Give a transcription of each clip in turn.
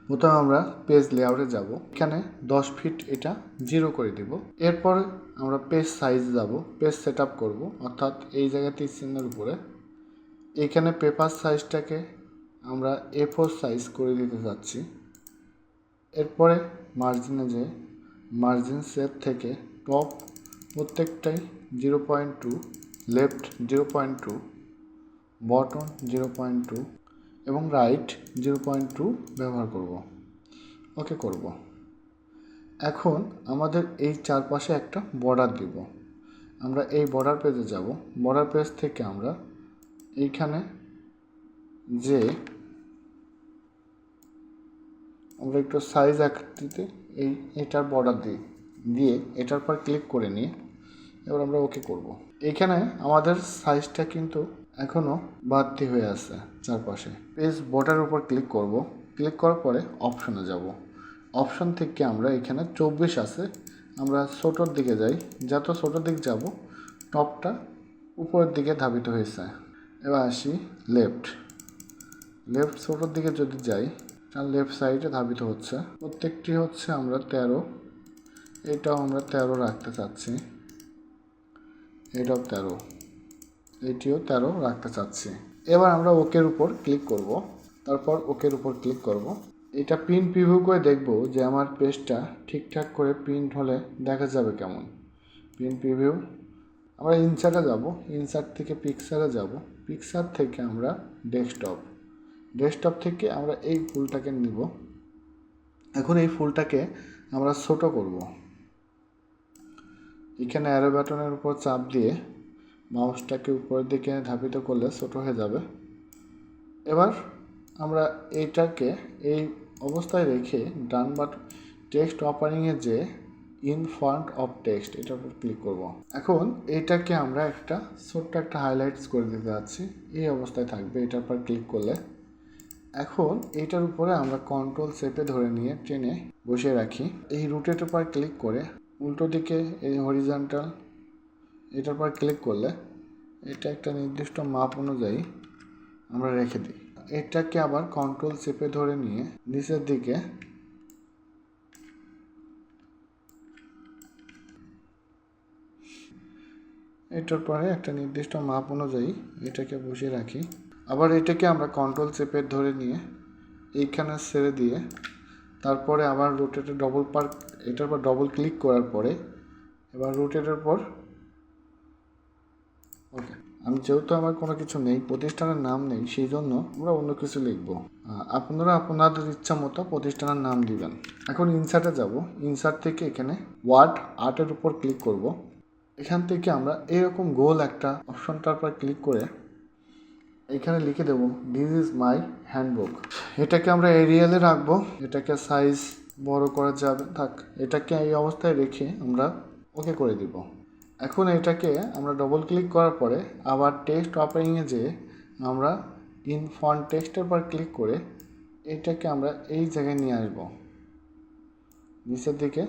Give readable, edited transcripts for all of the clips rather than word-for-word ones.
প্রথমে আমরা পেজ লেআউটে যাব, এখানে 10 ফিট এটা 0 করে দিব। এরপর আমরা পেজ সাইজ যাব, পেজ সেট আপ করবো, অর্থাৎ এই জায়গায় তীর চিহ্নের উপরে এখানে পেপার সাইজটাকে আমরা A4 সাইজ করে দিতে যাচ্ছি। এরপরে মার্জিনে যে মার্জিন শেপ থেকে টপ প্রত্যেকটাই 0.2, লেফট 0.2, বটম 0.2 এবং রাইট 0.2 ব্যবহার করব। ওকে করব। এখন আমাদের এই চারপাশে একটা বর্ডার দিব। আমরা এই বর্ডার পেজে যাব, বর্ডার পেজ থেকে আমরা এইখানে যে আমরা একটু সাইজ আকৃতিতে এটার বর্ডার দিয়ে এটার পর ক্লিক করে নিয়ে এবার আমরা ওকে করব। এখানে আমাদের সাইজটা কিন্তু এখনও বাড়তি হয়ে আছে চারপাশে। পেজ বর্ডারের উপর ক্লিক করব, ক্লিক করার পরে অপশনে যাব, অপশন থেকে আমরা এখানে 24 আছে, আমরা ছোটোর দিকে যাই, যত ছোটোর দিকে যাব টপটা উপরের দিকে ধাবিত হয়েছে। এবার আসি লেফট ছোটোর দিকে যদি যাই তার লেফট সাইডে ধাবিত হচ্ছে, প্রত্যেকটি হচ্ছে আমরা 13, এটাও আমরা 13 রাখতে চাচ্ছি, এটাও 13, এটিও 13 রাখতে চাচ্ছি। এবার আমরা ওকের উপর ক্লিক করব, তারপর ওকের উপর ক্লিক করব। এটা প্রিন্ট প্রিভিউ করে দেখব যে আমার পেজটা ঠিকঠাক করে প্রিন্ট হলে দেখা যাবে কেমন। প্রিন্ট প্রিভিউ, আমরা ইনসার্টে যাব, ইনসার্ট থেকে পিকচারে যাব, পিকচার থেকে আমরা ডেস্কটপ থেকে আমরা এই ফুলটাকে নিব। এখন এই ফুলটাকে আমরা ছোট করব, এখানে অ্যারো বাটনের উপর চাপ দিয়ে মাউসটাকে উপরের দিকে ধাবিত করলে ছোট হয়ে যাবে। এবার আমরা এইটাকে এই অবস্থায় রেখে ডান বাটন টেক্সট ওপেনিংয়ে যে ইন ফ্রন্ট অফ টেক্সট এটার উপর ক্লিক করব। এখন এইটাকে আমরা একটা ছোট্ট একটা হাইলাইটস করে দিতে যাচ্ছি, এই অবস্থায় থাকবে, এটার উপর ক্লিক করলে। এখন এইটার উপরে আমরা কন্ট্রোল চেপে ধরে নিয়ে টেনে বসিয়ে রাখি। এই রুটের উপর ক্লিক করে উল্টো দিকে এই হরিজন্টাল এটার উপর ক্লিক করলে এটা একটা নির্দিষ্ট মাপ অনুযায়ী আমরা রেখে দিই। এটাকে আবার কন্ট্রোল চেপে ধরে নিয়ে নিচের দিকে এটার পরে একটা নির্দিষ্ট মাপ অনুযায়ী এটাকে বসিয়ে রাখি। আবার এটাকে আমরা কন্ট্রোল চেপে ধরে নিয়ে এইখানে ছেড়ে দিয়ে তারপরে আবার রোটেটে এটার পর ডবল ক্লিক করার পরে এবার রোটেটের পর ওকে। আমি যেহেতু আমার কোনো কিছু নেই, প্রতিষ্ঠানের নাম নেই, সেই জন্য আমরা অন্য কিছু লিখব। আপনারা আপনাদের ইচ্ছা মতো প্রতিষ্ঠানের নাম দিবেন। এখন ইনসার্টে যাব, ইনসার্ট থেকে এখানে ওয়ার্ড আর্টের উপর ক্লিক করব। এখান থেকে আমরা এরকম গোল একটা অপশনটার পর ক্লিক করে এখানে লিখে দেব দিস ইজ মাই হ্যান্ডবুক। এটাকে আমরা এরিয়ালে রাখবো, এটাকে সাইজ বড় করা যাবে থাক, এটাকে এই অবস্থায় রেখে আমরা ওকে করে দিব। এখন এটাকে আমরা ডবল ক্লিক করার পরে আবার টেক্সট ওপেনিংয়ে যেয়ে আমরা ইন ফন্ট টেক্সটের পর ক্লিক করে এটাকে আমরা এই জায়গায় নিয়ে আসব, নিচের দিকে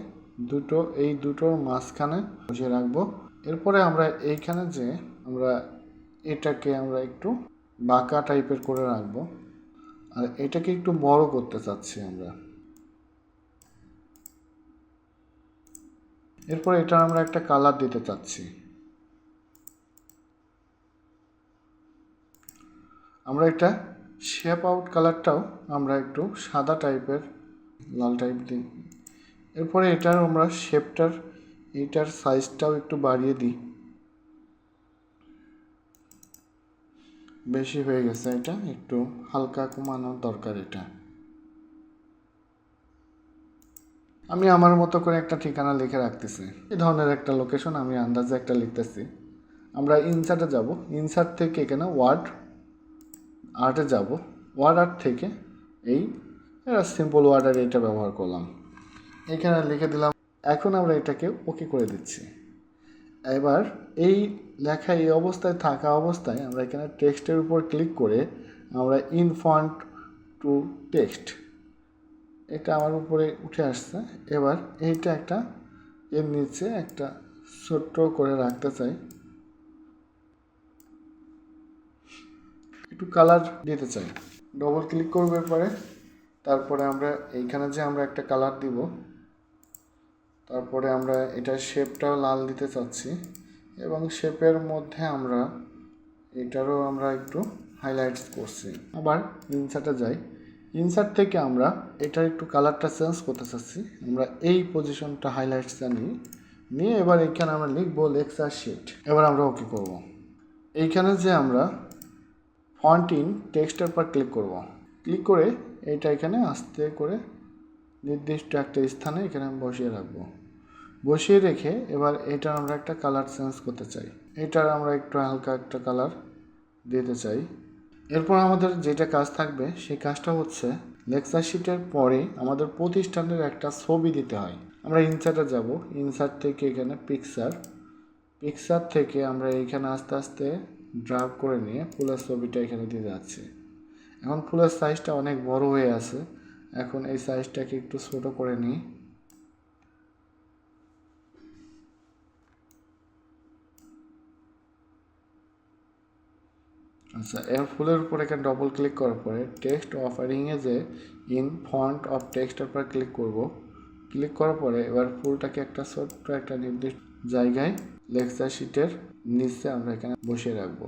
এই দুটোর মাঝখানে বসিয়ে রাখবো। এরপরে আমরা এইখানে যে আমরা এটাকে আমরা একটু বাঁকা টাইপের করে রাখবো, আর এটাকে একটু বড় করতে চাচ্ছি আমরা। এরপর এটা আমরা একটা কালার দিতে চাচ্ছি, আমরা এটা শেপ আউট কালারটাও আমরা একটু সাদা টাইপের লাল টাইপ দিই। এরপরে এটার আমরা এটার সাইজটাও একটু বাড়িয়ে দিই, বেশি হয়ে গেছে, এটা একটু হালকা কমানোর দরকার। এটা আমি আমার মতো করে একটা ঠিকানা লিখে রাখতেছি, এই ধরনের একটা লোকেশন আমি আন্দাজে একটা লিখতেছি। আমরা ইনসার্টে যাব, ইনসার্ট থেকে এখানে ওয়ার্ড আর্টে যাব, ওয়ার্ড আর্ট থেকে এই সিম্পল ওয়ার্ড আর্ট এটা ব্যবহার করলাম, এখানে লিখে দিলাম। এখন আমরা এটাকে ওকে করে দিচ্ছি। এবার এই লেখা এই অবস্থায় থাকা অবস্থায় আমরা এখানে টেক্সটের উপর ক্লিক করে আমরা ইন ফন্ট টু টেক্সট, এটা আমার উপরে উঠে আসছে। এবার এইটা একটা এর নিচে একটা ছোট্ট করে রাখতে চাই, একটু কালার দিতে চাই, ডবল ক্লিক করবে পরে তারপরে আমরা এইখানে যে আমরা একটা কালার দিব, তারপরে আমরা এটার শেপটাও লাল দিতে চাচ্ছি এবং শেপের মধ্যে আমরা এটারও আমরা একটু হাইলাইটস করছি। আবার ইনসার্টে যাই, ইনসার্ট থেকে আমরা এটার একটু কালারটা চেঞ্জ করতে চাচ্ছি। আমরা এই পজিশনটা হাইলাইটসটা নিয়ে এবার এইখানে আমরা লিখবো লেকচার শিট। এবার আমরা ওকে করব। এইখানে যে আমরা ফন্ট ইন টেক্সটের পর ক্লিক করব, ক্লিক করে এইটা এখানে আস্তে করে নির্দিষ্ট একটা স্থানে এখানে বসিয়ে রাখবো। বসিয়ে রেখে এবার এটার আমরা একটা কালার চেঞ্জ করতে চাই, এটার আমরা একটু হালকা একটা কালার দিতে চাই। এরপর আমাদের যেটা কাজ থাকবে সেই কাজটা হচ্ছে লেকচার শিটের পরে আমাদের প্রতিষ্ঠানের একটা ছবি দিতে হয়। আমরা ইনসার্টে যাব, ইনসার্ট থেকে এখানে পিকচার থেকে আমরা এইখানে আস্তে আস্তে ড্রাগ করে নিয়ে ফুলের ছবিটা এখানে দিয়ে যাচ্ছি। এখন ফুলের সাইজটা অনেক বড় হয়ে আছে, এখন এই সাইজটাকে একটু ছোট করে নিই। আচ্ছা, এর ফুলের উপর এখানে ডবল ক্লিক করার পরে টেক্সট অফারিংয়ে যে ইন ফন্ট অফ টেক্সটের উপর ক্লিক করব। ক্লিক করার পরে এবার ফুলটাকে একটা ছোট্ট একটা নির্দিষ্ট জায়গায় লেকচার শিটের নিচে আমরা এখানে বসিয়ে রাখবো।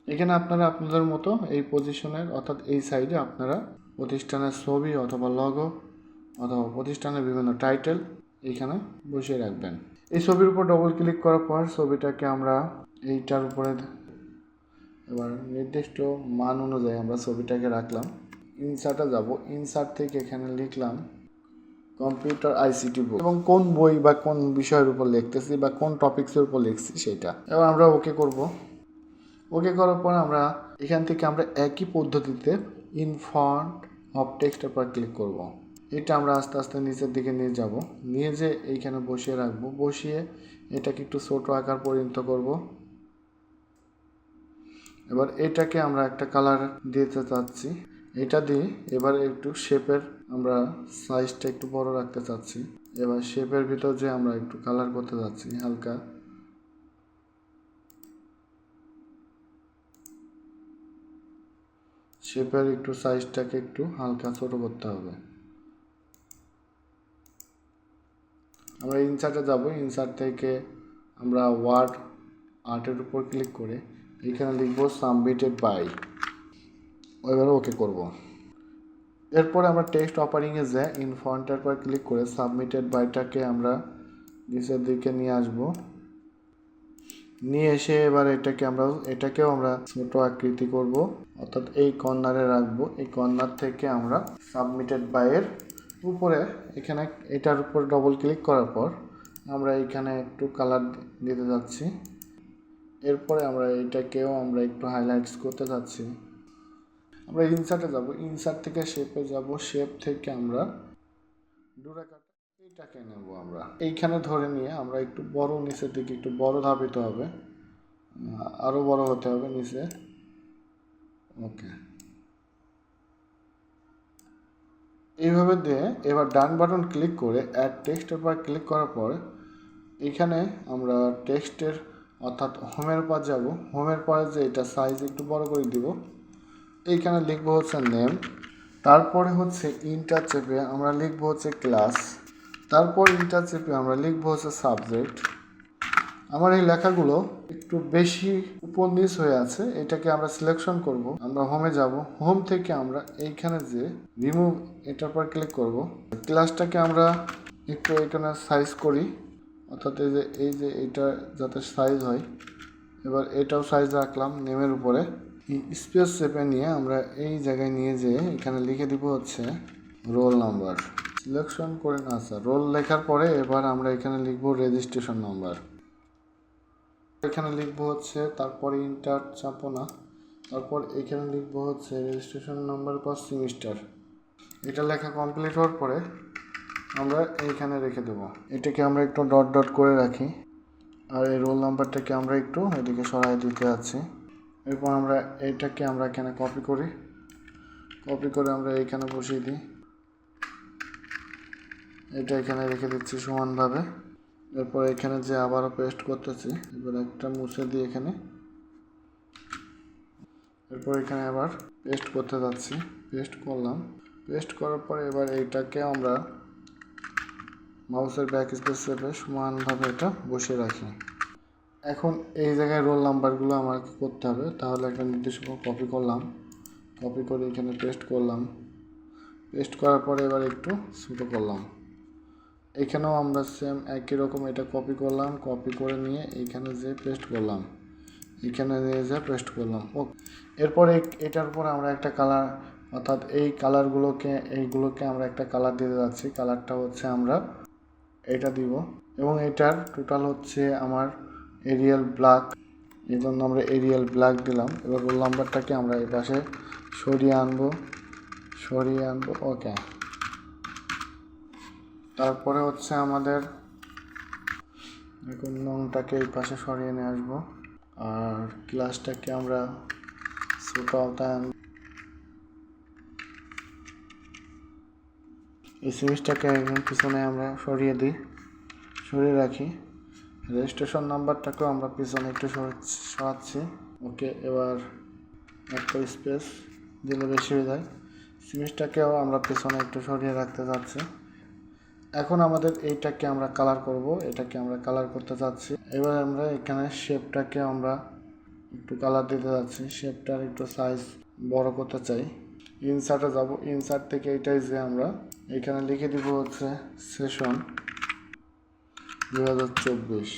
এখানে আপনারা আপনাদের মতো এই পজিশনের অর্থাৎ এই সাইডে আপনারা প্রতিষ্ঠানের ছবি অথবা লগো অথবা প্রতিষ্ঠানের বিভিন্ন টাইটেল এইখানে বসিয়ে রাখবেন। এই ছবির উপর ডবল ক্লিক করার পর ছবিটাকে আমরা এইটার উপরে এবার নির্দিষ্ট মান অনুযায়ী আমরা ছবিটাকে রাখলাম। ইনসার্টে যাব, ইনসার্ট থেকে এখানে লিখলাম কম্পিউটার আইসিটি বুক এবং কোন বই বা কোন বিষয়ের উপর লিখতেছি বা কোন টপিক্সের উপর লিখছি সেটা। এবার আমরা ওকে করব। ওকে করার পর আমরা এখান থেকে আমরা একই পদ্ধতিতে ইন ফন্ট অফ টেক্সটের পর ক্লিক করব। এটা আমরা আস্তে আস্তে নিচের দিকে নিয়ে যাব, নিয়ে যে এইখানে বসিয়ে রাখবো, বসিয়ে এটাকে একটু ছোট আকার পরিণত করব। এবার এটাকে আমরা একটা কালার দিতে চাচ্ছি, এটা দিয়ে এবার একটু শেপের আমরা সাইজটা একটু বড় রাখতে চাচ্ছি। এবার শেপের ভিতর যে আমরা একটু কালার করতে যাচ্ছি হালকা, শেপের একটু সাইজটাকে একটু হালকা ছোট করতে হবে। আমরা ইনসার্টে যাব, ইনসার্ট থেকে আমরা ওয়ার্ড আর্টের উপর ক্লিক করে এখানে লিখব সাবমিটেড বাই, এবারে ওকে করব। এরপরে আমরা টেক্সট অপারিংয়ে যে ইন ফন্টের পর ক্লিক করে সাবমিটেড বাইটাকে আমরা নিচের দিকে নিয়ে আসব, নিয়ে এসে এবার এটাকেও আমরা ছোট আকৃতি করব, অর্থাৎ এই কর্নারে রাখবো। এই কর্নার থেকে আমরা সাবমিটেড বাইয়ের উপরে এখানে এটার উপর ডবল ক্লিক করার পর আমরা এখানে একটু কালার দিতে যাচ্ছি। এরপরে আমরা এটাকেও আমরা একটু হাইলাইটস করতে যাচ্ছি। আমরা ইনসার্টে যাব, ইনসার্ট থেকে শেপে যাব, শেপ থেকে আমরা ডুরাকাটা এইটাকে নেব। আমরা এইখানে ধরে নিয়ে আমরা একটু বড় নিচের দিকে একটু বড় ধাবিত হবে, আরও বড় হতে হবে নিচে। ওকে, এইভাবে দিয়ে এবার ডান বাটন ক্লিক করে অ্যাড টেক্সটের পর ক্লিক করার পর এখানে আমরা টেক্সটের অর্থাৎ হোমের পর যাব, হোমের পরে যে এটা সাইজ একটু বড় করে দিব। এইখানে লিখবো হচ্ছে নেম, তারপরে হচ্ছে ইন্টার চেপে আমরা লিখবো হচ্ছে ক্লাস, তারপর ইন্টার চেপে আমরা লিখবো হচ্ছে সাবজেক্ট। আমার এই লেখাগুলো একটু বেশি উপর নিচ হয়ে আছে, এটাকে আমরা সিলেকশন করব। আমরা হোমে যাব, হোম থেকে আমরা এইখানে যে রিমুভ এটার পর ক্লিক করব। ক্লাসটাকে আমরা একটু এখানে সাইজ করি, অর্থাৎ এই যে এটা যাতে সাইজ হয়। এবার এটাও সাইজ রাখলাম নেমের উপরে। স্পেস চেপে নিয়ে আমরা এই জায়গায় নিয়ে যেয়ে এখানে লিখে দিব হচ্ছে রোল নাম্বার। সিলেকশন করে না স্যার, রোল লেখার পরে এবার আমরা এখানে লিখব রেজিস্ট্রেশন নাম্বার। এখানে লিখব হচ্ছে, তারপরে ইন্টার চাপো না, তারপর এখানে লিখব হচ্ছে রেজিস্ট্রেশন নাম্বার পর সেমিস্টার। এটা লেখা কমপ্লিট হওয়ার পরে আমরা এইখানে রেখে দেব। এটাকে আমরা একটু ডট ডট করে রাখি, আর এই রোল নাম্বারটাকে আমরা একটু এদিকে সরাই দিতে যাচ্ছি। এরপর আমরা এইটাকে আমরা এখানে কপি করে আমরা এইখানে বসিয়ে দিই। এটা এখানে রেখে দিচ্ছি সমানভাবে। এরপর এখানে যে আবারও পেস্ট করতেছি, এবার একটা মুছে দিয়ে এখানে, এরপর এখানে আবার পেস্ট করতে যাচ্ছি, পেস্ট করলাম। পেস্ট করার পরে এবার এইটাকে আমরা মাউসের ব্যাক স্পেস চেপে সমানভাবে এটা বসিয়ে রাখি। এখন এই জায়গায় রোল নাম্বারগুলো আমাকে করতে হবে, তাহলে একটা নির্দিষ্ট কপি করলাম, কপি করে এখানে পেস্ট করলাম। পেস্ট করার পরে এবার একটু ছোটো করলাম। এখানেও আমরা সেম একই রকম এটা কপি করলাম, কপি করে নিয়ে এইখানে যে পেস্ট করলাম, এখানে নিয়ে যে পেস্ট করলাম। ওকে, এরপরে এটার উপর আমরা একটা কালার, অর্থাৎ এই এইগুলোকে আমরা একটা কালার দিতে যাচ্ছি। কালারটা হচ্ছে আমরা এটা দিব, এবং এটার টোটাল হচ্ছে আমার এরিয়াল ব্ল্যাক, এই জন্য আমরা এরিয়াল ব্ল্যাক দিলাম। এবার রোল নাম্বারটাকে আমরা এই পাশে সরিয়ে আনবো। ওকে, তারপরে হচ্ছে আমাদের এখন নংটাকে এই পাশে সরিয়ে নিয়ে আসবো, আর ক্লাসটাকে আমরা ছোট আওতায় আনবো। এই সিরিজটাকে একদম পিছনে আমরা সরিয়ে রাখি। রেজিস্ট্রেশন নাম্বারটাকেও আমরা পিছনে একটু সরাচ্ছি। ওকে, এবার একটা স্পেস দিলে বেশি হয়ে যায়। সিরিজটাকেও আমরা পিছনে একটু সরিয়ে রাখতে যাচ্ছি। এখন আমাদের এইটাকে আমরা কালার করব, এটাকে আমরা কালার করতে চাচ্ছি। এবার আমরা এখানে শেপটাকে আমরা একটু কালার দিতে যাচ্ছি, শেপটার একটু সাইজ বড় করতে চাই। ইনসার্টে যাব, ইনসার্ট থেকে এটাই যে আমরা এখানে লিখে দিব হচ্ছে সেশন 2024।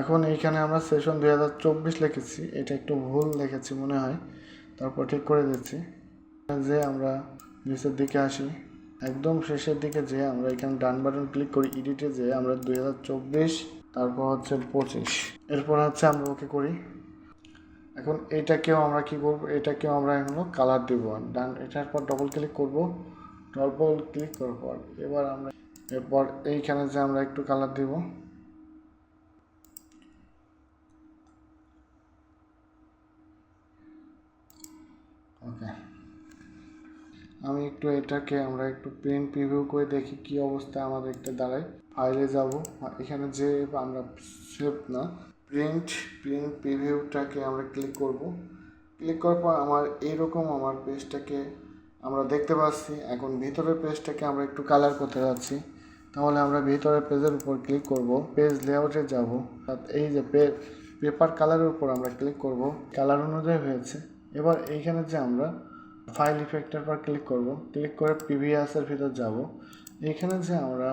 এখন এইখানে আমরা সেশন 2024 লিখেছি, এটা একটু ভুল লিখেছি মনে হয়, তারপর ঠিক করে দিচ্ছি। যে আমরা নিচের দিকে আসি, একদম শেষের দিকে যে আমরা এখানে ডান বাটন ক্লিক করি, এডিটে যে আমরা 2024, তারপর হচ্ছে 25, এরপর হচ্ছে আমরা ওকে করি। এখন এটাকেও আমরা কি করব, এটাকেও আমরা এখনো কালার দেব। ডান, এটার পর ডবল ক্লিক করব, ডবল ক্লিক করার পর এবার আমরা এরপর এইখানে যে আমরা একটু কালার দেব। ওকে, আমি একটু এটাকে আমরা একটু প্রিন্ট প্রিভিউ করে দেখি কি অবস্থা আমাদের একটা দাঁড়ায়। ফাইলে যাব, এখানে যে আমরা সেভ না, প্রিন্ট প্রিভিউটাকে আমরা ক্লিক করব। ক্লিক করার পর আমার এইরকম আমার পেজটাকে আমরা দেখতে পাচ্ছি। এখন ভিতরের পেজটাকে আমরা একটু কালার করতে যাচ্ছি, তাহলে আমরা ভিতরের পেজের উপর ক্লিক করব, পেজ লেআউটে যাব, এই যে পেপার কালারের উপর আমরা ক্লিক করব, কালার অনুযায়ী হয়েছে। এবার এইখানে যে আমরা ফাইল ইফেক্টের পর ক্লিক করব, ক্লিক করে প্রিভিয়াসের ভিতর যাব, এইখানে যে আমরা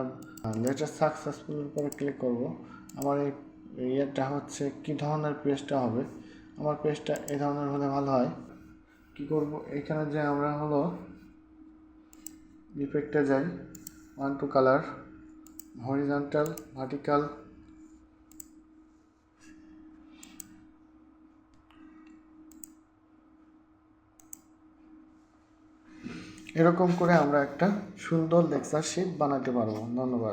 লেটেস্ট সাকসেসফুলের উপরে ক্লিক করব। আমার এই ইয়েটা হচ্ছে কি ধরনের পেজটা হবে, আমার পেজটা এই ধরনের হলে ভালো হয়। কি করব, এখানে যে আমরা হলো ইফেক্টে যাই, 1 to কালার, হরিজন্টাল, ভার্টিক্যাল, এরকম করে আমরা একটা সুন্দর লেকচার শিট বানাতে পারবো। ধন্যবাদ।